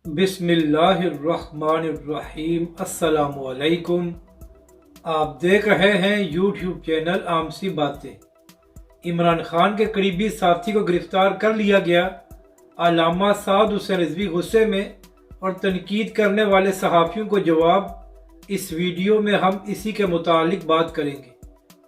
बिस्मिल्लाहिर्रहमानिर्रहीम। अस्सलामुअलैकुम। आप देख रहे हैं यूट्यूब चैनल आमसी बातें। इमरान खान के करीबी साथी को गिरफ्तार कर लिया गया। अल्लामा साद हुसैन रिजवी गुस्से में और तनकीद करने वाले सहाफ़ियों को जवाब। इस वीडियो में हम इसी के मुतालिक बात करेंगे।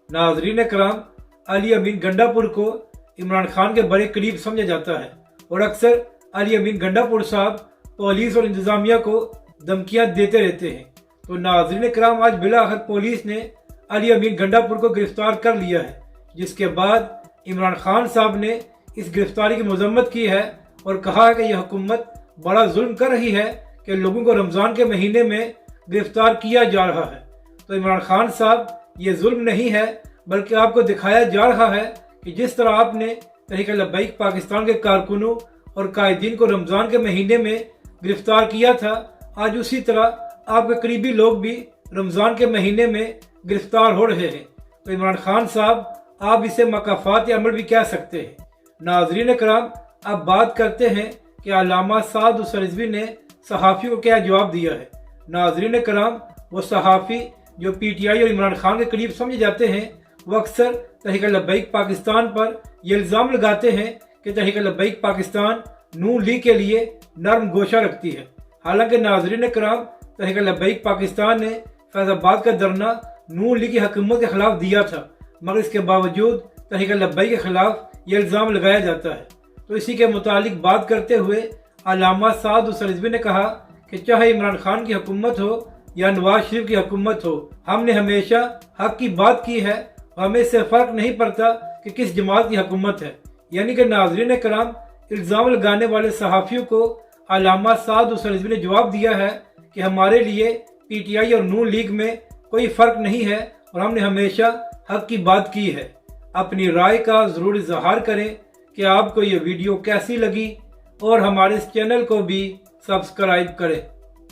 नाज़रीन कराम, अली अमीन गंडापुर को इमरान खान के बड़े करीब समझा जाता है और अक्सर अली अमीन गंडापुर साहब पुलिस और इंतज़ामिया को धमकियां देते रहते हैं। तो नाज़रीन कराम, आज बिलाखिर पुलिस ने अली अमीन गंडापुर को गिरफ्तार कर लिया है, जिसके बाद इमरान खान साहब ने इस गिरफ्तारी की मजम्मत की है और कहा है कि यह हुकूमत बड़ा जुल्म कर रही है कि लोगों को रमज़ान के महीने में गिरफ्तार किया जा रहा है। तो इमरान खान साहब, ये जुल्म नहीं है, बल्कि आपको दिखाया जा रहा है कि जिस तरह आपने तहरीक लब्बैक पाकिस्तान के कारकुनों और कायदीन को रमज़ान के महीने में गिरफ्तार किया था, आज उसी तरह आपके करीबी लोग भी रमज़ान के महीने में गिरफ्तार हो रहे हैं। तो इमरान खान साहब, आप इसे मकाफात अमल भी कह सकते हैं। नाज़रीन कराम, अब बात करते हैं कि अल्लामा साद हुसैन रिजवी ने सहाफ़ियों को क्या जवाब दिया है। नाज़रीन कराम, वो सहाफ़ी जो PTI और इमरान खान के करीब समझे जाते हैं, वो अक्सर तहरीक लब्बैक पाकिस्तान पर यह इल्ज़ाम लगाते हैं कि तहरीक लब्बैक पाकिस्तान नून लीग के लिए नरम गोशा रखती है। हालांकि नाज़रीन कराम, तहरीक लब्बैक पाकिस्तान ने फैज़ाबाद का धरना नून लीग की हुकूमत के खिलाफ दिया था, मगर इसके बावजूद तहरीक लब्बैक के खिलाफ ये इल्ज़ाम लगाया जाता है। तो इसी के मुतालिक बात करते हुए अल्लामा साद हुसैन रिजवी ने कहा कि चाहे इमरान खान की हुकूमत हो या नवाज शरीफ की हुकूमत हो, हमने हमेशा हक की बात की है। हमें इससे फ़र्क नहीं पड़ता कि किस जमात की हुकूमत है। यानी कि नाज़रीन कराम, इल्ज़ाम लगाने वाले सहाफ़ियों को अल्लामा साद हुसैन रिजवी ने जवाब दिया है कि हमारे लिए PTI और नून लीग में कोई फ़र्क नहीं है और हमने हमेशा हक की बात की है। अपनी राय का ज़रूर इज़हार करें कि आपको ये वीडियो कैसी लगी और हमारे इस चैनल को भी सब्सक्राइब करें।